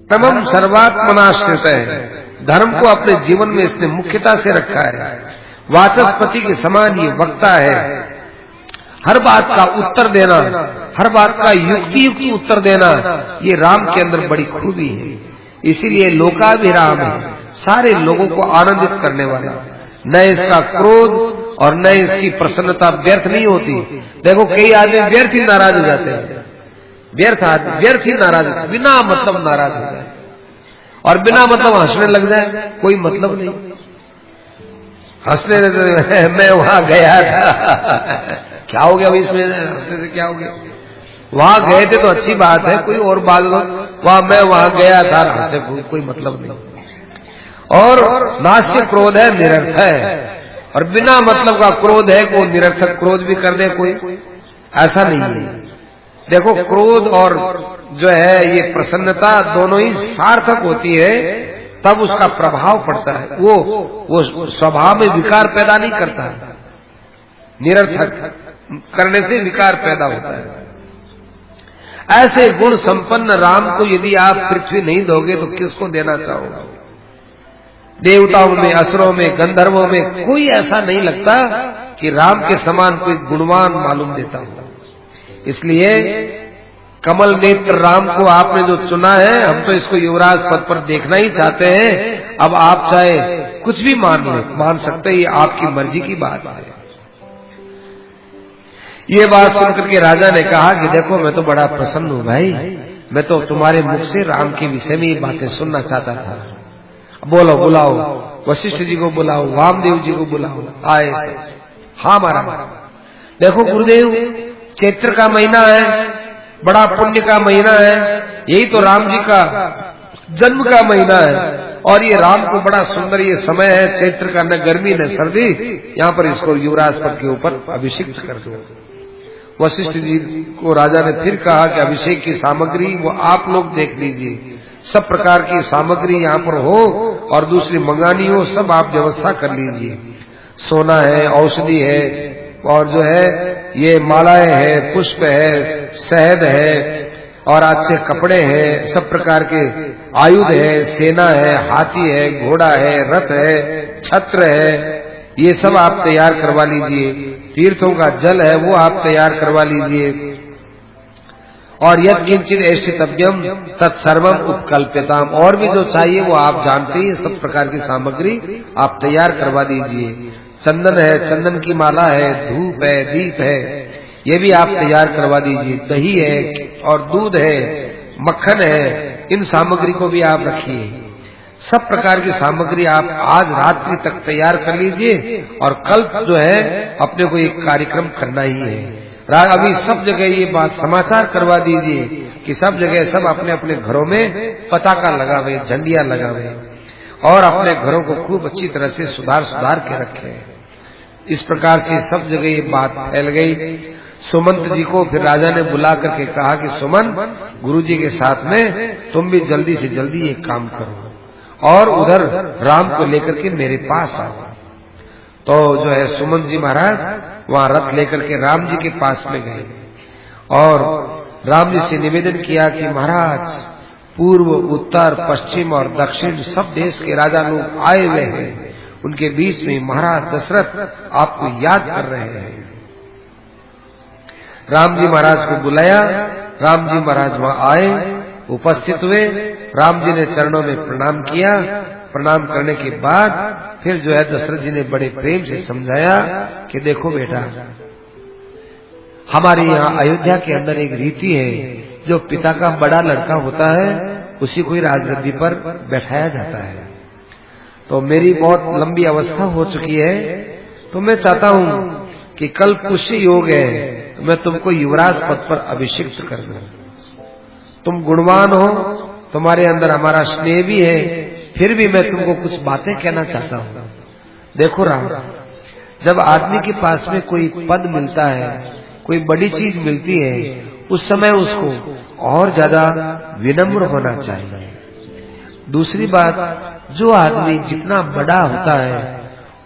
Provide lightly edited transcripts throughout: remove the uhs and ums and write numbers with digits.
परमं सर्वात्मनाश्रित है, धर्म को अपने जीवन में इसने मुख्यता से रखा है। वाचस्पति के समान ये वक्ता है, हर बात का उत्तर देना, हर बात का युक्ति युक्त उत्तर देना, ये राम के अंदर बड़ी खूबी है। इसीलिए लोकाभिराम है, सारे लोगों को आनंदित करने वाला। न इसका क्रोध और न इसकी प्रसन्नता व्यर्थ नहीं होती। देखो कई आदमी व्यर्थ ही नाराज हो जाते हैं, व्यर्थ ही नाराज, बिना मतलब नाराज हो जाए और बिना मतलब हंसने लग जाए, कोई मतलब नहीं। हंसने मैं वहां गया था क्या हो गया भाई, इसमें हंसने से क्या हो गया? वहां गए थे तो अच्छी बात है, कोई और बात हो, मैं वहां गया था, हंसे कोई मतलब नहीं। और नास्य क्रोध है, निरर्थ है, और बिना मतलब का क्रोध है, कोई निरर्थक क्रोध भी कर दे कोई, ऐसा नहीं है। देखो क्रोध और जो है ये प्रसन्नता दोनों ही सार्थक होती है, तब उसका प्रभाव पड़ता है। वो स्वभाव में विकार पैदा नहीं करता है, निरर्थक करने से विकार पैदा होता है। ऐसे गुण संपन्न राम को यदि आप पृथ्वी नहीं दोगे तो किसको देना चाहोगे? देवताओं में, असुरों में, गंधर्वों में कोई ऐसा नहीं लगता कि राम के समान कोई गुणवान मालूम देता हो। इसलिए कमल नेत्र राम को आपने जो चुना है, हम तो इसको युवराज पद पर देखना ही चाहते हैं। अब आप चाहे कुछ भी मान सकते, ये आपकी मर्जी की बात है। ये बात सुनकर के राजा ने कहा कि देखो मैं तो बड़ा प्रसन्न हूं भाई, मैं तो तुम्हारे मुख से राम के विषय में ये बातें सुनना चाहता था। बोलो, बुलाओ वशिष्ठ जी को, बुलाओ वामदेव जी को, बुलाओ। आए हाँ महाराज। देखो गुरुदेव, चैत्र का महीना है, बड़ा पुण्य का महीना है, यही तो राम जी का जन्म का महीना है, और ये राम को बड़ा सुंदर ये समय है, चैत्र का, न गर्मी न सर्दी, यहाँ पर इसको युवराज पद के ऊपर अभिषिक्त कर दो। वशिष्ठ जी को राजा ने फिर कहा कि अभिषेक की सामग्री वो आप लोग देख लीजिए, सब प्रकार की सामग्री यहाँ पर हो और दूसरी मंगानी हो, सब आप व्यवस्था कर लीजिए। सोना है, औषधि है, और जो है ये मालाएं है, पुष्प है, शहद है, और अच्छे कपड़े हैं, सब प्रकार के आयुध है, सेना है, हाथी है, घोड़ा है, रथ है, छत्र है, ये सब आप तैयार करवा लीजिए। तीर्थों का जल है वो आप तैयार करवा लीजिए। और यद किंचित ऐष्ठितव्यम तत्सर्वम उत्कल्प्यताम, और भी जो चाहिए वो आप जानते हैं, सब प्रकार की सामग्री आप तैयार करवा दीजिए। चंदन है, चंदन की माला है, धूप है, दीप है, ये भी आप तैयार करवा दीजिए। दही है और दूध है, मक्खन है, इन सामग्री को भी आप रखिए। सब प्रकार की सामग्री आप आज रात्रि तक तैयार कर लीजिए, और कल जो है अपने को एक कार्यक्रम करना ही है। अभी सब जगह ये बात समाचार करवा दीजिए कि सब जगह सब अपने अपने घरों में पताका लगावे, झंडियां लगावे, और अपने घरों को खूब अच्छी तरह से सुधार के रखे। इस प्रकार से सब जगह ये बात फैल गई। सुमंत जी को फिर राजा ने बुला करके कहा कि सुमन, गुरुजी के साथ में तुम भी जल्दी से जल्दी एक काम करो और उधर राम को लेकर के मेरे पास आओ। तो जो है सुमंत जी महाराज वहां रथ लेकर के राम जी के पास में गए और राम जी से निवेदन किया कि महाराज, पूर्व, उत्तर, पश्चिम और दक्षिण सब देश के राजा लोग आए हुए हैं, उनके बीच में महाराज दशरथ आपको याद कर रहे हैं। राम जी महाराज को बुलाया, राम जी महाराज वहां आए, उपस्थित हुए। राम जी ने चरणों में प्रणाम किया। प्रणाम करने के बाद फिर जो है दशरथ जी ने बड़े प्रेम से समझाया कि देखो बेटा, हमारे यहाँ अयोध्या के अंदर एक रीति है, जो पिता का बड़ा लड़का होता है उसी को ही राजगद्दी पर बैठाया जाता है। तो मेरी बहुत लंबी अवस्था हो चुकी है, तो मैं चाहता हूँ कि कल पुष्य योग है, तो मैं तुमको युवराज पद पर अभिषिक्त कर दूं। तुम गुणवान हो, तुम्हारे अंदर हमारा स्नेह भी है, फिर भी मैं तुमको कुछ बातें कहना चाहता हूँ। देखो राम, जब आदमी के पास में कोई पद मिलता है, कोई बड़ी चीज मिलती है, उस समय उसको और ज्यादा विनम्र होना चाहिए। दूसरी बात, जो आदमी जितना बड़ा होता है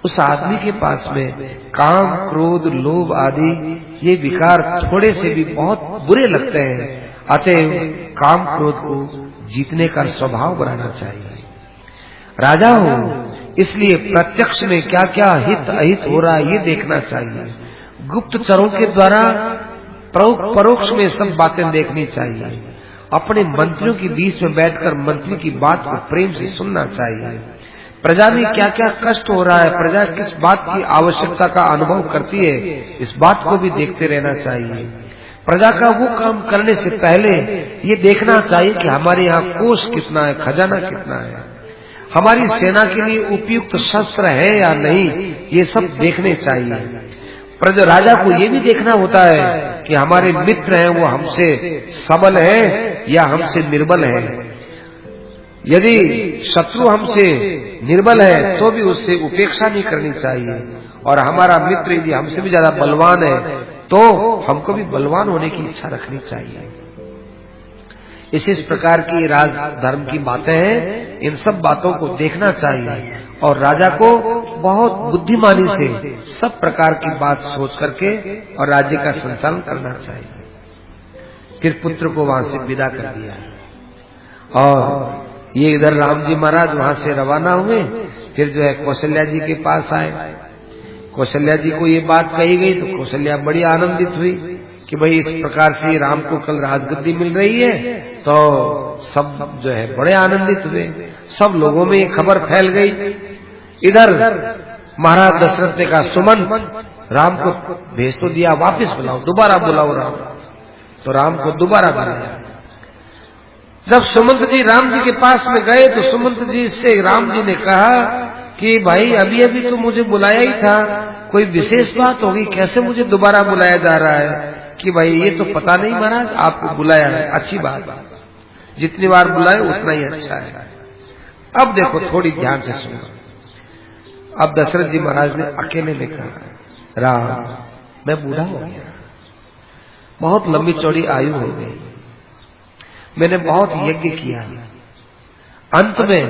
उस आदमी के पास में काम, क्रोध, लोभ आदि ये विकार थोड़े से भी बहुत बुरे लगते हैं। अतएव काम क्रोध को जीतने का स्वभाव बनाना चाहिए। राजा हो इसलिए प्रत्यक्ष में क्या क्या हित अहित हो रहा है ये देखना चाहिए। गुप्तचरों के द्वारा परोक्ष में सब बातें देखनी चाहिए। अपने मंत्रियों के बीच में बैठकर मंत्री की बात को प्रेम से सुनना चाहिए। प्रजा में क्या क्या कष्ट हो रहा है, प्रजा किस बात की आवश्यकता का अनुभव करती है, इस बात को भी देखते रहना चाहिए। प्रजा का वो काम करने से पहले ये देखना चाहिए कि हमारे यहाँ कोष कितना है, खजाना कितना है, हमारी सेना के लिए उपयुक्त शस्त्र है या नहीं, ये सब देखने चाहिए। राजा को ये भी देखना होता है कि हमारे मित्र हैं वो हमसे सबल है या हमसे निर्बल है। यदि शत्रु हमसे निर्बल है तो भी उससे उपेक्षा नहीं करनी चाहिए, और हमारा मित्र यदि हमसे भी ज्यादा बलवान है तो हमको भी बलवान होने की इच्छा रखनी चाहिए। इस प्रकार की राज धर्म की बातें हैं, इन सब बातों को देखना चाहिए और राजा को बहुत बुद्धिमानी से सब प्रकार की बात सोच करके और राज्य का संचालन करना चाहिए। फिर पुत्र को वहां से विदा कर दिया और ये इधर राम जी महाराज वहां से रवाना हुए। फिर जो है कौशल्या जी के पास आए। कौशल्या जी को ये बात कही गई तो कौशल्या बड़ी आनंदित हुई कि भाई इस प्रकार से राम को कल राजगद्दी मिल रही है। तो सब जो है बड़े आनंदित हुए, सब लोगों में ये खबर फैल गई। इधर महाराज दशरथ ने कहा सुमंत राम को भेज तो दिया, वापस बुलाओ, दोबारा बुलाओ राम। तो राम को दोबारा बुलाया। जब सुमंत जी राम जी के पास में गए तो सुमंत जी से राम जी ने कहा कि भाई अभी अभी तो मुझे बुलाया ही था, कोई विशेष बात होगी, कैसे मुझे दोबारा बुलाया जा रहा है? कि भाई ये तो पता नहीं महाराज, आपको बुलाया है, अच्छी बात, जितनी बार बुलाए उतना ही अच्छा है। अब देखो थोड़ी ध्यान से सुनो। अब दशरथ जी महाराज ने अकेले में कहा राम मैं बूढ़ा हो गया, बहुत लंबी चौड़ी आयु हो गई, मैंने बहुत यज्ञ किया, अंत में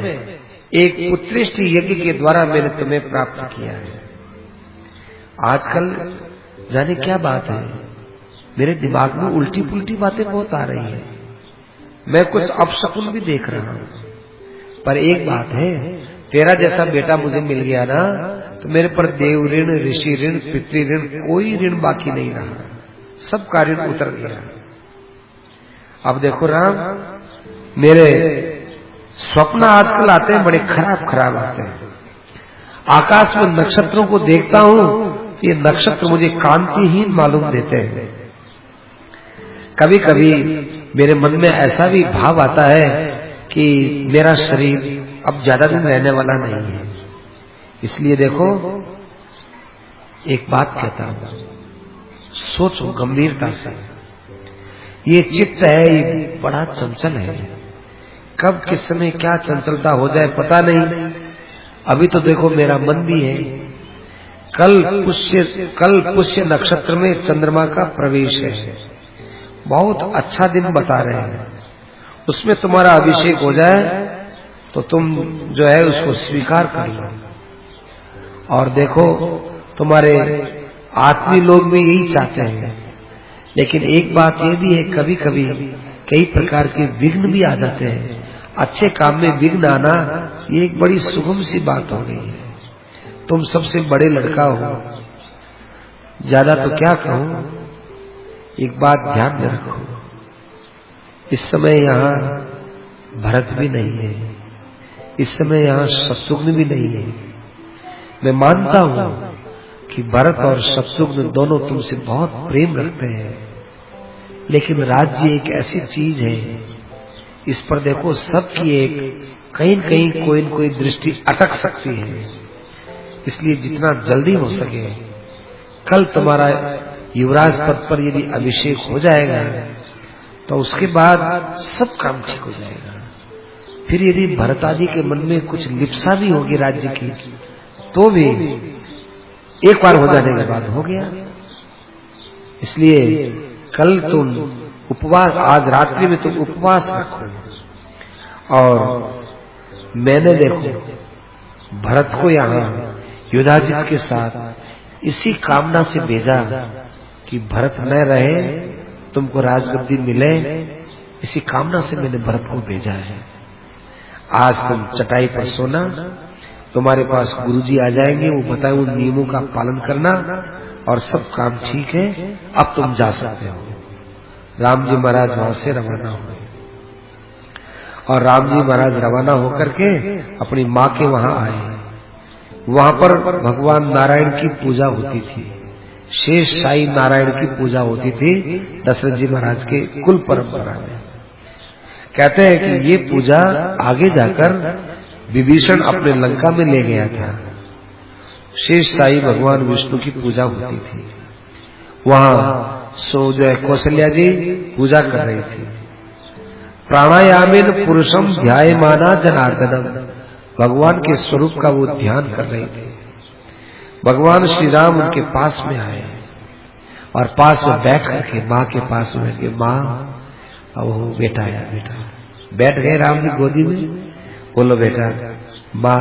एक उत्कृष्ट यज्ञ के द्वारा मैंने तुम्हें प्राप्त किया है। आजकल जाने क्या बात है, मेरे दिमाग में उल्टी पुल्टी बातें बहुत आ रही है, मैं कुछ अपशकुन भी देख रहा हूं। पर एक बात है, तेरा जैसा बेटा मुझे मिल गया ना तो मेरे पर देव ऋण, ऋषि ऋण, पितृ ऋण, कोई ऋण बाकी नहीं रहा, सबका ऋण उतर गया। अब देखो राम, मेरे स्वप्न आजकल आते हैं, बड़े खराब खराब आते हैं। आकाश में नक्षत्रों को देखता हूं, ये नक्षत्र मुझे कांतिहीन मालूम देते हैं। कभी कभी मेरे मन में ऐसा भी भाव आता है कि मेरा शरीर अब ज्यादा दिन रहने वाला नहीं है। इसलिए देखो एक बात कहता हूं, सोचो गंभीरता से। ये चित्त है, ये बड़ा चंचल है, कब किस समय क्या चंचलता हो जाए पता नहीं। अभी तो देखो मेरा मन भी है, कल पुष्य नक्षत्र में चंद्रमा का प्रवेश है, बहुत अच्छा दिन बता रहे हैं, उसमें तुम्हारा अभिषेक हो जाए तो तुम जो है उसको स्वीकार कर लो। और देखो तुम्हारे आत्मीय लोग भी यही चाहते हैं। लेकिन एक बात ये भी है, कभी कभी कई प्रकार के विघ्न भी आ जाते हैं। अच्छे काम में विघ्न आना ये एक बड़ी सुगम सी बात हो गई है। तुम सबसे बड़े लड़का हो, ज्यादा तो क्या कहूं, एक बात ध्यान में रखो, इस समय यहाँ भरत भी नहीं है, इस समय यहाँ शत्रुघ्न भी नहीं है। मैं मानता हूं कि भरत और शत्रुघ्न दोनों तुमसे बहुत प्रेम रखते हैं, लेकिन राज्य एक ऐसी चीज है, इस पर देखो सबकी एक कहीं न कहीं कोई न कोई दृष्टि अटक सकती है। इसलिए जितना जल्दी हो सके, कल तुम्हारा युवराज पद पर यदि अभिषेक हो जाएगा तो उसके बाद सब काम ठीक हो जाएगा। फिर यदि भरत आदि के मन में कुछ लिप्सा भी होगी राज्य की, तो भी एक बार हो जाने के बाद हो गया। इसलिए कल तुम उपवास, आज रात्रि में तुम उपवास रखो। और मैंने देखो भरत को यहाँ युधाजित के साथ इसी कामना से भेजा कि भरत न रहे, तुमको राजगद्दी मिले इसी कामना से मैंने भरत को भेजा है। आज तुम चटाई पर सोना, तुम्हारे पास गुरुजी आ जाएंगे, वो बताए उन नियमों का पालन करना और सब काम ठीक है, अब तुम जा सकते हो। राम जी महाराज वहां से रवाना हुए और राम जी महाराज रवाना होकर के अपनी माँ के वहां आए। वहां पर भगवान नारायण की पूजा होती थी, शेष साई नारायण की पूजा होती थी दशरथ जी महाराज के कुल परंपरा में। कहते हैं कि ये पूजा आगे जाकर विभीषण अपने लंका में ले गया था। शेष साई भगवान विष्णु की पूजा होती थी। वहां जो कौशल्या जी पूजा कर रही थी। प्राणायामेन पुरुषम ध्यायमाना जनार्दनम, भगवान के स्वरूप का वो ध्यान कर रही थी। भगवान श्री राम उनके पास में आए और पास में बैठ करके माँ के पास में बैठ, माँ वो बेटा आया, बेटा बैठ गए राम जी गोदी में। बोलो बेटा, माँ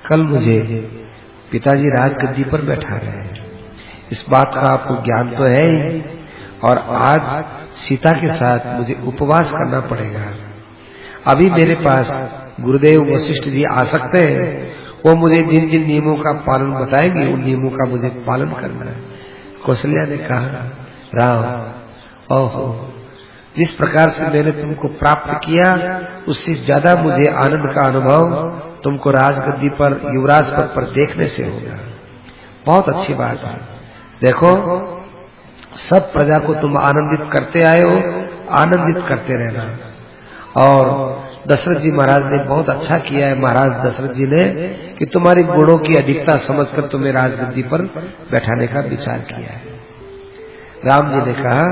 कल मुझे पिताजी राजगद्दी पर बैठा रहे हैं, इस बात का आपको ज्ञान तो है ही, और आज सीता के साथ मुझे उपवास करना पड़ेगा। अभी मेरे पास गुरुदेव वशिष्ठ जी आ सकते हैं, वो मुझे जिन जिन नियमों का पालन बताएंगे उन नियमों का मुझे पालन करना है। कौशल्या ने कहा, राम ओहो, जिस प्रकार से मैंने तुमको प्राप्त किया उससे ज्यादा मुझे आनंद का अनुभव तुमको राजगद्दी पर युवराज पद पर देखने से होगा। बहुत अच्छी बात है। देखो, सब प्रजा को तुम आनंदित करते आए हो, आनंदित करते रहना। और दशरथ जी महाराज ने बहुत अच्छा किया है, महाराज दशरथ जी ने, कि तुम्हारी गुणों की अधिकता समझकर तुम्हें राजगद्दी पर बैठाने का विचार किया है। राम जी ने कहा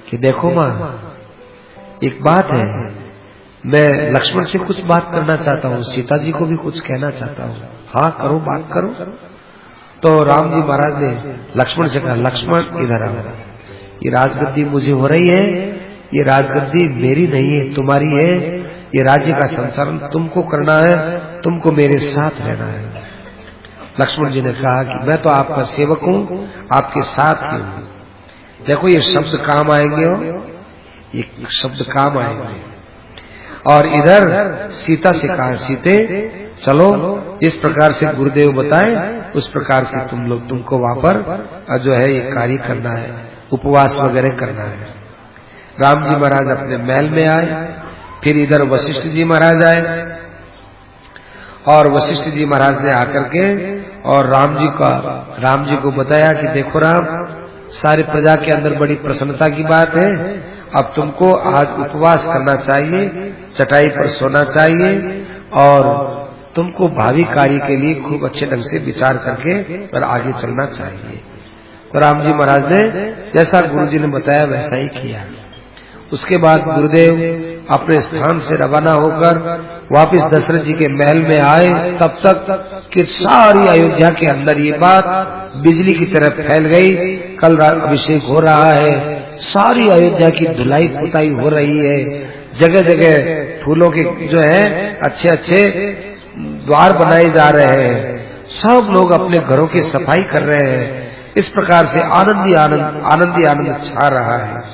कि देखो माँ, एक बात है, मैं लक्ष्मण से कुछ बात करना चाहता हूँ, सीता जी को भी कुछ कहना चाहता हूँ। हाँ करो, बात करो। तो राम जी महाराज ने लक्ष्मण से कहा, लक्ष्मण इधर आओ, ये राजगद्दी मुझे हो रही है, ये राजगद्दी मेरी नहीं है, तुम्हारी है। ये राज्य का संचालन तुमको करना है, तुमको मेरे साथ रहना है। लक्ष्मण जी ने कहा कि मैं तो आपका सेवक हूँ, आपके साथ ही हूँ। देखो ये शब्द काम आएंगे, हो ये शब्द काम आएंगे। और इधर सीता से कहा, सीते चलो, जिस प्रकार से गुरुदेव बताए उस प्रकार से तुमको वहां पर जो है ये कार्य करना है, उपवास वगैरह करना है। राम जी महाराज अपने महल में आए, फिर इधर वशिष्ठ जी महाराज आए और वशिष्ठ जी महाराज ने आकर के और राम जी को बताया कि देखो राम, सारे प्रजा के अंदर बड़ी प्रसन्नता की बात है, अब तुमको आज उपवास करना चाहिए, चटाई पर सोना चाहिए और तुमको भावी कार्य के लिए खूब अच्छे ढंग से विचार करके और आगे चलना चाहिए। तो राम जी महाराज ने जैसा गुरुजी ने बताया वैसा ही किया। उसके बाद गुरुदेव अपने स्थान से रवाना होकर वापस दशरथ जी के महल में आए। तब तक कि सारी अयोध्या के अंदर ये बात बिजली की तरह फैल गई, कल अभिषेक हो रहा है, सारी अयोध्या की धुलाई पुताई हो रही है, जगह जगह फूलों के जो है अच्छे अच्छे द्वार बनाए जा रहे हैं, सब लोग अपने घरों की सफाई कर रहे हैं। इस प्रकार से आनंद ही आनंद छा रहा है।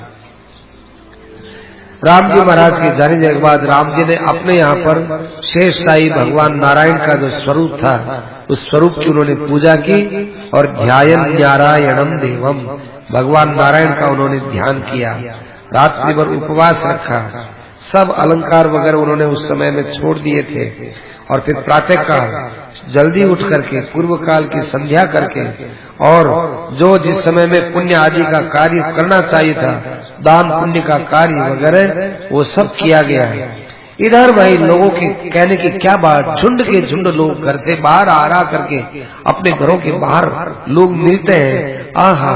राम जी महाराज के जाने के बाद राम जी ने अपने यहाँ पर शेष साई भगवान नारायण का जो स्वरूप था उस स्वरूप की उन्होंने पूजा की और ध्यायन नारायणम देवम, भगवान नारायण का उन्होंने ध्यान किया, रात्रि भर उपवास रखा, सब अलंकार वगैरह उन्होंने उस समय में छोड़ दिए थे और फिर प्रातः काल जल्दी उठ करके पूर्व काल की संध्या करके और जो जिस समय में पुण्य आदि का कार्य करना चाहिए था, दान पुण्य का कार्य वगैरह वो सब किया गया है। इधर भाई लोगों के कहने की क्या बात, झुंड के झुंड लोग घर से बाहर आ करके अपने घरों के बाहर लोग मिलते हैं। आहा,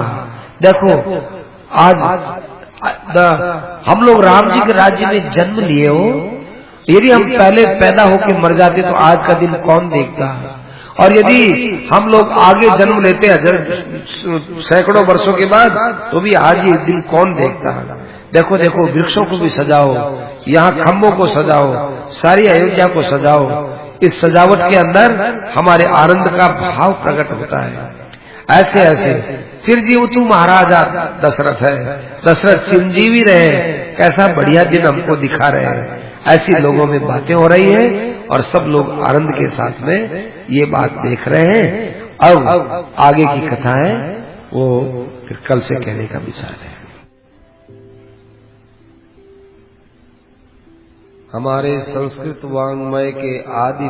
देखो आज हम लोग राम जी के राज्य में जन्म लिए हो, यदि हम पहले पैदा होकर मर जाते तो आज का दिन कौन देखता, और यदि हम लोग आगे जन्म लेते हैं सैकड़ों वर्षों के बाद तो भी आज ये दिन कौन देखता। देखो देखो वृक्षों को भी सजाओ, यहाँ खम्भों को सजाओ, सारी अयोध्या को सजाओ, इस सजावट के अंदर हमारे आनंद का भाव प्रकट होता है। ऐसे ऐसे चिरजीव तू महाराजा दशरथ है, दशरथ चिरंजीवी रहे, कैसा बढ़िया दिन हमको दिखा रहे हैं। ऐसी लोगों में बातें हो रही है और सब लोग आनंद के साथ में ये बात देख रहे हैं। अब आगे की कथा है वो फिर कल से कहने का विचार है। हमारे संस्कृत वाङ्मय के आदि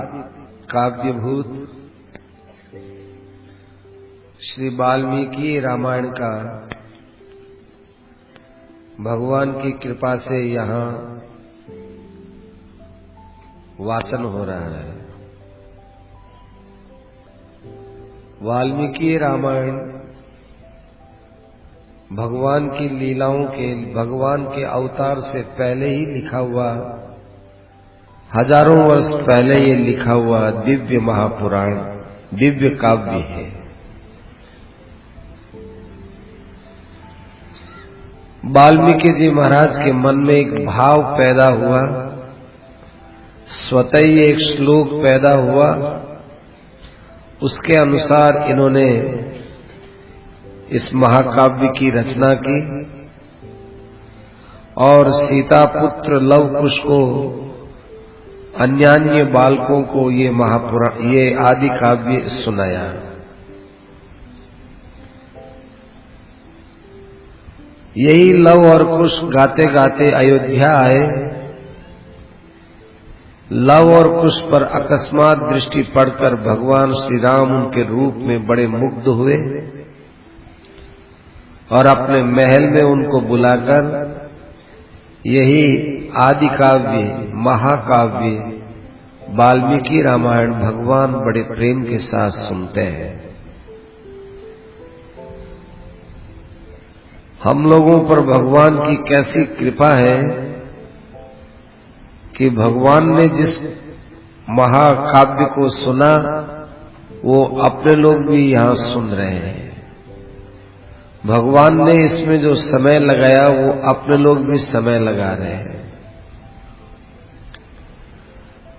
काव्यभूत श्री वाल्मीकि रामायण का भगवान की कृपा से यहाँ वाचन हो रहा है। वाल्मीकि रामायण भगवान की लीलाओं के, भगवान के अवतार से पहले ही लिखा हुआ, हजारों वर्ष पहले ये लिखा हुआ दिव्य महापुराण, दिव्य काव्य है। वाल्मीकि जी महाराज के मन में एक भाव पैदा हुआ, स्वतः ही एक श्लोक पैदा हुआ, उसके अनुसार इन्होंने इस महाकाव्य की रचना की और सीता पुत्र लव कुश को, अन्यान्य बालकों को ये आदि काव्य सुनाया। यही लव और कुश गाते गाते अयोध्या आए। लव और कुश पर अकस्मात दृष्टि पड़कर भगवान श्री राम उनके रूप में बड़े मुग्ध हुए और अपने महल में उनको बुलाकर यही आदि काव्य, महाकाव्य वाल्मीकि रामायण भगवान बड़े प्रेम के साथ सुनते हैं। हम लोगों पर भगवान की कैसी कृपा है कि भगवान ने जिस महाकाव्य को सुना वो अपने लोग भी यहाँ सुन रहे हैं। भगवान ने इसमें जो समय लगाया वो अपने लोग भी समय लगा रहे हैं।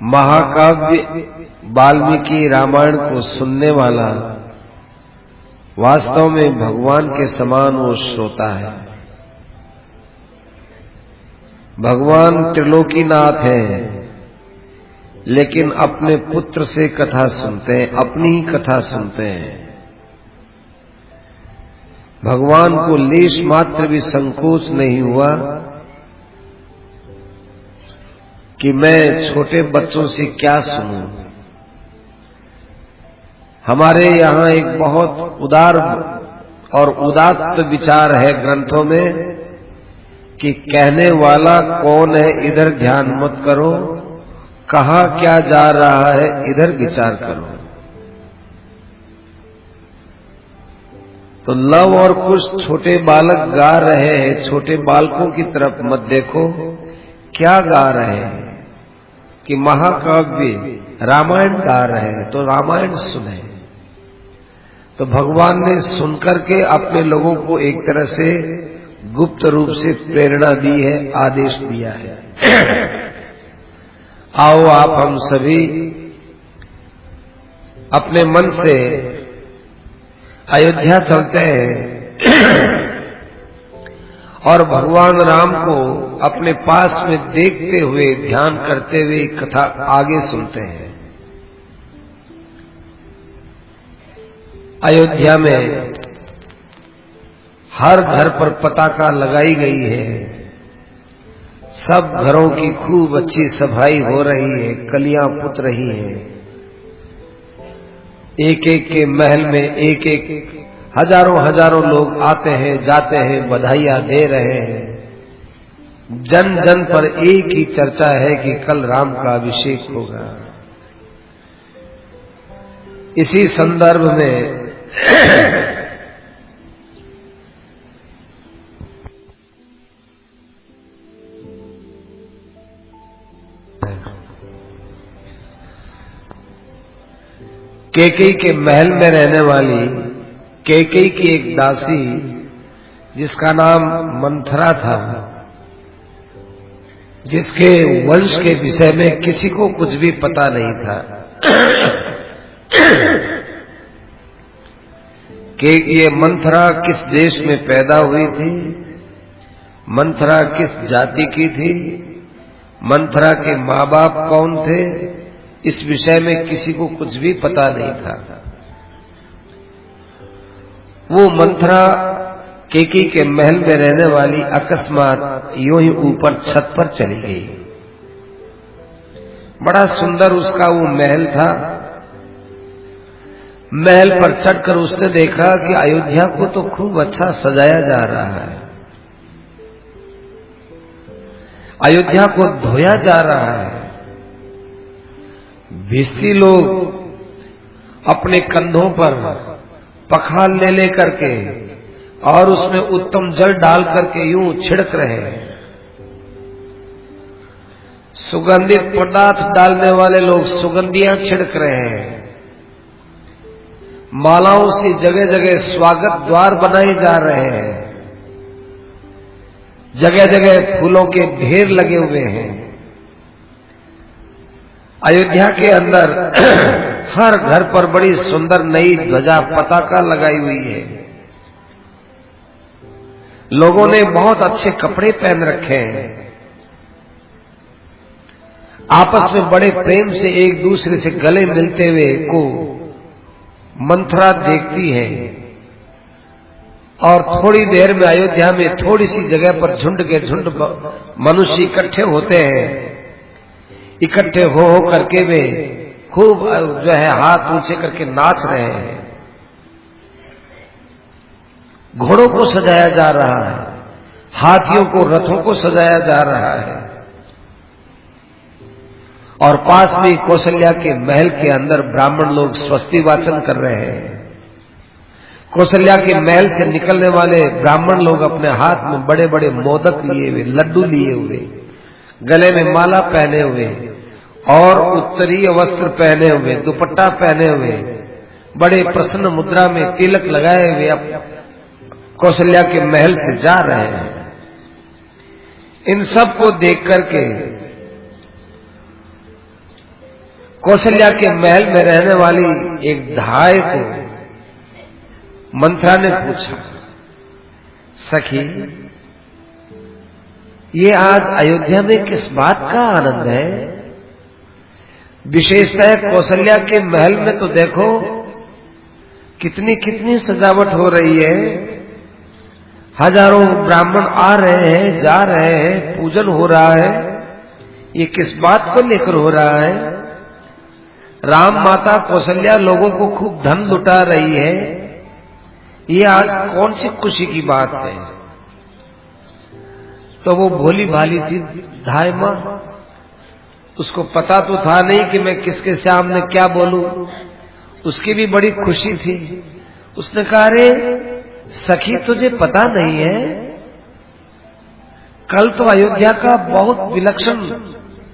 महाकाव्य वाल्मीकि रामायण को सुनने वाला वास्तव में भगवान के समान वो श्रोता है। भगवान त्रिलोकीनाथ हैं, लेकिन अपने पुत्र से कथा सुनते हैं, अपनी ही कथा सुनते हैं। भगवान को लेश मात्र भी संकोच नहीं हुआ कि मैं छोटे बच्चों से क्या सुनूं। हमारे यहाँ एक बहुत उदार और उदात्त विचार है ग्रंथों में कि कहने वाला कौन है इधर ध्यान मत करो, कहाँ क्या जा रहा है इधर विचार करो। तो लव और कुश छोटे बालक गा रहे हैं, छोटे बालकों की तरफ मत देखो, क्या गा रहे हैं कि महाकाव्य रामायण गा रहे हैं, तो रामायण सुने। तो भगवान ने सुनकर के अपने लोगों को एक तरह से गुप्त रूप से प्रेरणा दी है, आदेश दिया है। आओ आप हम सभी अपने मन से अयोध्या चलते हैं और भगवान राम को अपने पास में देखते हुए, ध्यान करते हुए कथा आगे सुनते हैं। अयोध्या में हर घर पर पताका लगाई गई है, सब घरों की खूब अच्छी सफाई हो रही है, कलियां पुत रही हैं। एक एक के महल में एक एक हजारों हजारों लोग आते हैं, जाते हैं, बधाइयां दे रहे हैं। जन जन पर एक ही चर्चा है कि कल राम का अभिषेक होगा। इसी संदर्भ में कैकेयी के महल में रहने वाली कैकेयी की एक दासी जिसका नाम मंथरा था, जिसके वंश के विषय में किसी को कुछ भी पता नहीं था। कि ये मंथरा किस देश में पैदा हुई थी, मंथरा किस जाति की थी, मंथरा के माँ बाप कौन थे, इस विषय में किसी को कुछ भी पता नहीं था। वो मंथरा केकी के महल में रहने वाली अकस्मात यूं ही ऊपर छत पर चली गई। बड़ा सुंदर उसका वो महल था। महल पर चढ़कर उसने देखा कि अयोध्या को तो खूब अच्छा सजाया जा रहा है, अयोध्या को धोया जा रहा है। भिस्ती लोग अपने कंधों पर पखाल ले ले करके और उसमें उत्तम जल डाल करके यूं छिड़क रहे हैं। सुगंधित पदार्थ डालने वाले लोग सुगंधियां छिड़क रहे हैं। मालाओं से जगह जगह स्वागत द्वार बनाए जा रहे हैं। जगह जगह फूलों के ढेर लगे हुए हैं। अयोध्या के अंदर हर घर पर बड़ी सुंदर नई ध्वजा पताका लगाई हुई है। लोगों ने बहुत अच्छे कपड़े पहन रखे हैं। आपस में बड़े प्रेम से एक दूसरे से गले मिलते हुए को मंथरा देखती है। और थोड़ी देर में अयोध्या में थोड़ी सी जगह पर झुंड के झुंड मनुष्य इकट्ठे होते हैं। इकट्ठे हो करके वे खूब जो है हाथ ऊंचे करके नाच रहे हैं। घोड़ों को सजाया जा रहा है, हाथियों को, रथों को सजाया जा रहा है। और पास में कौशल्या के महल के अंदर ब्राह्मण लोग स्वस्ति वाचन कर रहे हैं। कौशल्या के महल से निकलने वाले ब्राह्मण लोग अपने हाथ में बड़े बड़े मोदक लिए हुए, लड्डू लिए हुए, गले में माला पहने हुए और उत्तरीय वस्त्र पहने हुए, दुपट्टा पहने हुए, बड़े प्रसन्न मुद्रा में तिलक लगाए हुए अब कौशल्या के महल से जा रहे हैं। इन सब को देख करके कौशल्या के महल में रहने वाली एक धाय को मंथरा ने पूछा, सखी ये आज अयोध्या में किस बात का आनंद है? विशेषतः कौशल्या के महल में तो देखो कितनी कितनी सजावट हो रही है। हजारों ब्राह्मण आ रहे हैं, जा रहे हैं, पूजन हो रहा है। ये किस बात को लेकर हो रहा है? राम माता कौशल्या लोगों को खूब धन लुटा रही है। ये आज कौन सी खुशी की बात है? तो वो भोली भाली थी धाय मां, उसको पता तो था नहीं कि मैं किसके सामने क्या बोलूं। उसकी भी बड़ी खुशी थी। उसने कहा, अरे सखी तुझे पता नहीं है, कल तो अयोध्या का बहुत विलक्षण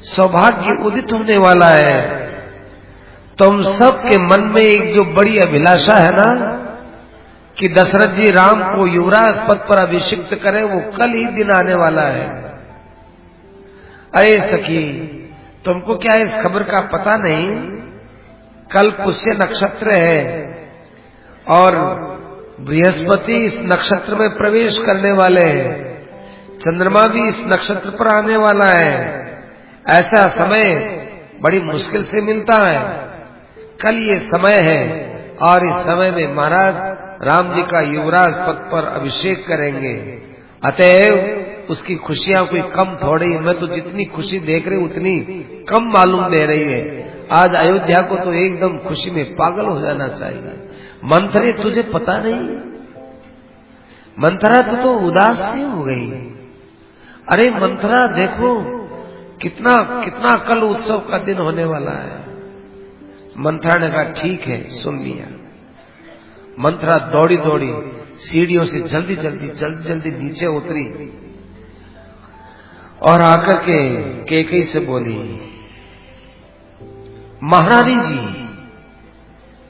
सौभाग्य उदित होने वाला है। तुम सबके मन में एक जो बड़ी अभिलाषा है ना कि दशरथ जी राम को युवराज पद पर अभिषिक्त करें, वो कल ही दिन आने वाला है। अरे सखी तुमको क्या इस खबर का पता नहीं? कल पुष्य नक्षत्र है और बृहस्पति इस नक्षत्र में प्रवेश करने वाले हैं। चंद्रमा भी इस नक्षत्र पर आने वाला है। ऐसा समय बड़ी मुश्किल से मिलता है। कल ये समय है और इस समय में महाराज राम जी का युवराज पद पर अभिषेक करेंगे। अतएव उसकी खुशियां कोई कम थोड़ी, मैं तो जितनी खुशी देख रही उतनी कम मालूम दे रही है। आज अयोध्या को तो एकदम खुशी में पागल हो जाना चाहिए। मंथरे तुझे पता नहीं? मंथरा तो उदास सी हो गई। अरे मंथरा देखो कितना कितना कल उत्सव का दिन होने वाला है। मंथरा ने कहा ठीक है, सुन लिया। मंथरा दौड़ी दौड़ी सीढ़ियों से जल्दी जल्दी नीचे उतरी और आकर के कैकेयी से बोली, महारानी जी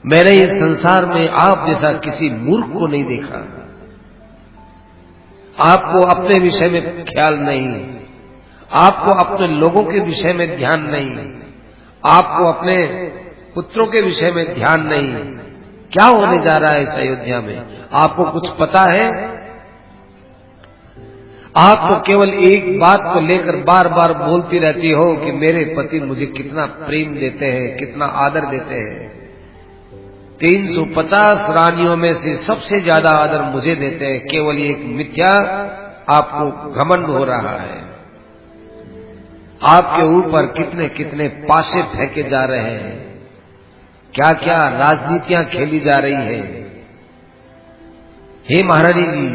मैंने इस संसार में आप जैसा किसी मूर्ख को नहीं देखा। आपको अपने विषय में ख्याल नहीं, आपको अपने लोगों के विषय में ध्यान नहीं, आपको अपने पुत्रों के विषय में ध्यान नहीं। क्या होने जा रहा है इस अयोध्या में, आपको कुछ पता है? आप तो केवल एक बात को लेकर बार बार बोलती रहती हो कि मेरे पति मुझे कितना प्रेम देते हैं, कितना आदर देते हैं। 350 रानियों में से सबसे ज्यादा आदर मुझे देते हैं। केवल एक मिथ्या आपको घमंड हो रहा है। आपके ऊपर कितने कितने पासे फेंके जा रहे हैं, क्या क्या राजनीतियां खेली जा रही है। हे महारानी जी,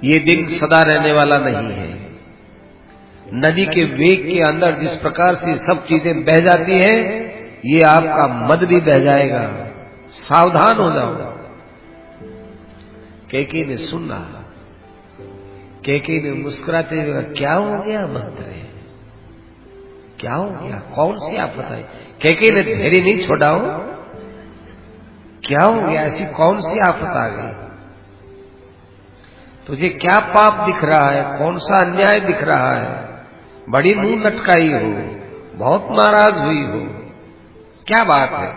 ये दिन सदा रहने वाला नहीं है। नदी के वेग के अंदर जिस प्रकार से सब चीजें बह जाती हैं, ये आपका मद भी बह जाएगा, सावधान हो जाओ। कैकेयी ने सुना। कैकेयी ने मुस्कुराते हुए, क्या हो गया मंत्री, क्या हो गया, कौन सी आफत आई? कैकेयी ने धैर्य नहीं छोड़ा हो। क्या हो गया, ऐसी कौन सी आफत आ गई? तुझे क्या पाप दिख रहा है, कौन सा अन्याय दिख रहा है? बड़ी मुंह लटकाई हो, बहुत नाराज हुई हो, क्या बात है?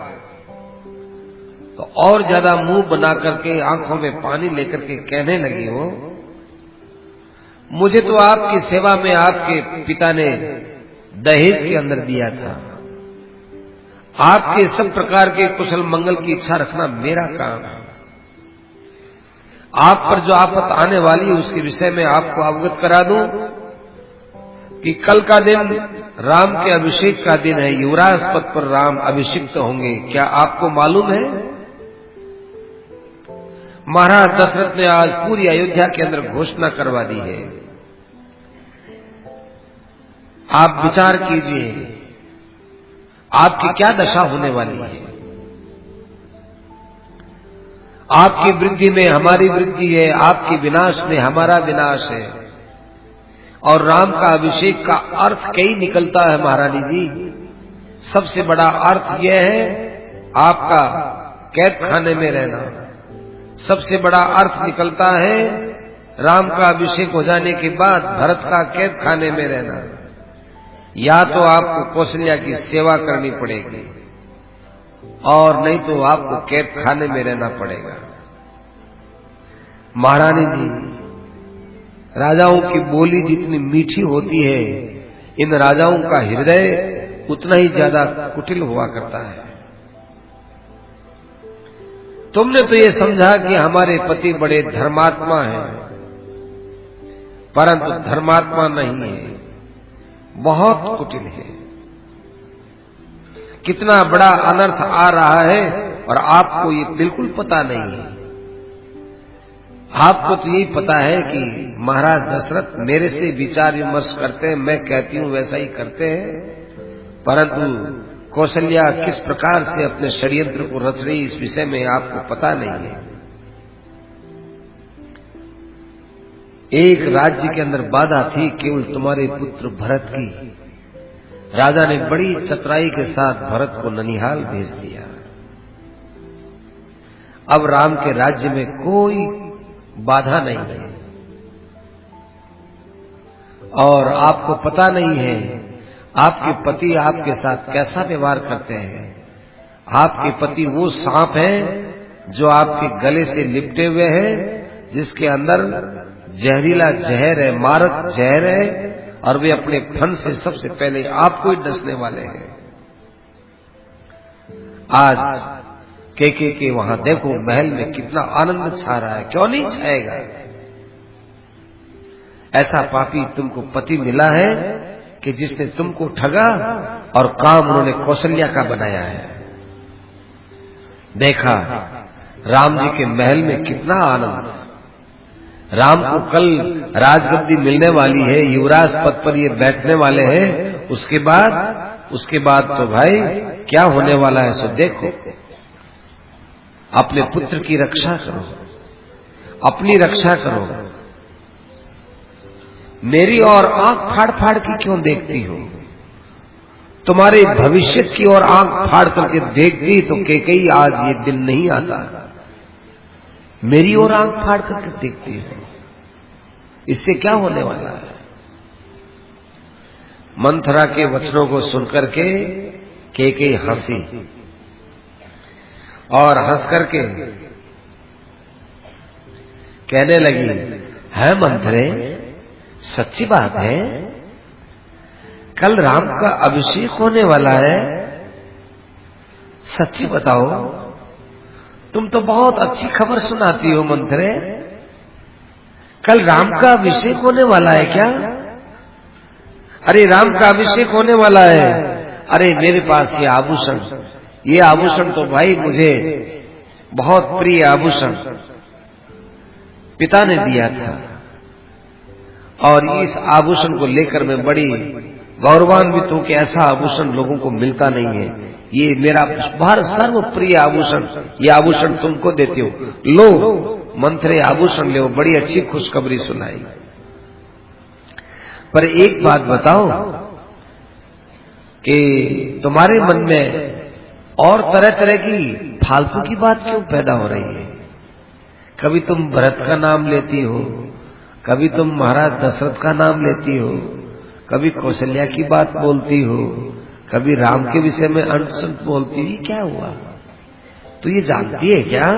तो और ज्यादा मुंह बना करके आंखों में पानी लेकर के कहने लगी हो, मुझे तो आपकी सेवा में आपके पिता ने दहेज के अंदर दिया था। आपके सब प्रकार के कुशल मंगल की इच्छा रखना मेरा काम है। आप पर जो आफत आने वाली है उसके विषय में आपको अवगत करा दूं कि कल का दिन राम के अभिषेक का दिन है। युवराज पद पर राम अभिषिक्त होंगे, क्या आपको मालूम है? महाराज दशरथ ने आज पूरी अयोध्या के अंदर घोषणा करवा दी है। आप विचार कीजिए, आपकी क्या दशा होने वाली है। आपकी वृद्धि में हमारी वृद्धि है, आपके विनाश में हमारा विनाश है। और राम का अभिषेक का अर्थ कई निकलता है महारानी जी। सबसे बड़ा अर्थ यह है आपका कैद खाने में रहना। सबसे बड़ा अर्थ निकलता है राम का अभिषेक हो जाने के बाद भरत का कैद खाने में रहना। या तो आपको कौशल्या की सेवा करनी पड़ेगी और नहीं तो आपको कैद खाने में रहना पड़ेगा। महारानी जी, राजाओं की बोली जितनी मीठी होती है, इन राजाओं का हृदय उतना ही ज्यादा कुटिल हुआ करता है। तुमने तो ये समझा कि हमारे पति बड़े धर्मात्मा हैं, परंतु धर्मात्मा नहीं है, बहुत कुटिल है। कितना बड़ा अनर्थ आ रहा है और आपको ये बिल्कुल पता नहीं है। आपको तो यही पता है कि महाराज दशरथ मेरे से विचार विमर्श करते हैं, मैं कहती हूं वैसा ही करते हैं, परंतु कौशल्या किस प्रकार से अपने षड्यंत्र को रच रही इस विषय में आपको पता नहीं है। एक राज्य के अंदर बाधा थी केवल तुम्हारे पुत्र भरत की। राजा ने बड़ी चतुराई के साथ भरत को ननिहाल भेज दिया। अब राम के राज्य में कोई बाधा नहीं है और आपको पता नहीं है आपके पति आपके साथ कैसा व्यवहार करते हैं। आपके पति वो सांप हैं जो आपके गले से लिपटे हुए हैं, जिसके अंदर जहरीला जहर है, मारक जहर है, और वे अपने फन से सबसे पहले आपको ही डसने वाले हैं। आज कैकेयी के वहां देखो महल में कितना आनंद छा रहा है, क्यों नहीं छाएगा। ऐसा पापी तुमको पति मिला है कि जिसने तुमको ठगा और काम उन्होंने कौशल्या का बनाया है। देखा राम जी के महल में कितना आनंद। राम को कल राजगद्दी मिलने वाली है, युवराज पद पर ये बैठने वाले हैं। उसके बाद तो भाई क्या होने वाला है सो देखो। अपने पुत्र की रक्षा करो, अपनी रक्षा करो। मेरी और आंख फाड़ फाड़ की क्यों देखती हो? तुम्हारे भविष्य की ओर आंख फाड़ करके देखती तो कैकेयी आज ये दिन नहीं आता। मेरी ओर आंख फाड़ करके देखती हो, इससे क्या होने वाला है? मंथरा के वचनों को सुनकर के कैकेयी हंसी। और हंस करके कहने लगी, है मंथरे, सच्ची बात है, कल राम का अभिषेक होने वाला है, सच्ची बताओ, तुम तो बहुत अच्छी खबर सुनाती हो मंथरे, कल राम का अभिषेक होने वाला है क्या? अरे राम का अभिषेक होने वाला है, अरे मेरे पास ये आभूषण तो भाई मुझे बहुत प्रिय आभूषण पिता ने दिया था, और इस आभूषण को लेकर मैं बड़ी गौरवान्वित हूं कि ऐसा आभूषण लोगों को मिलता नहीं है। ये मेरा बाहर सर्व प्रिय आभूषण, ये आभूषण तुमको देती हो, लो मंथरे आभूषण ले। बड़ी अच्छी खुशखबरी सुनाई। पर एक बात बताओ कि तुम्हारे मन में और तरह तरह की फालतू की बात क्यों पैदा हो रही है? कभी तुम भरत का नाम लेती हो, कभी तुम महाराज दशरथ का नाम लेती हो, कभी कौशल्या की बात बोलती हो, कभी राम के विषय में अंत संत बोलती हो। ये क्या हुआ? तो ये जानती है क्या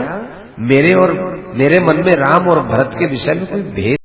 मेरे मन में राम और भरत के विषय में कोई भेद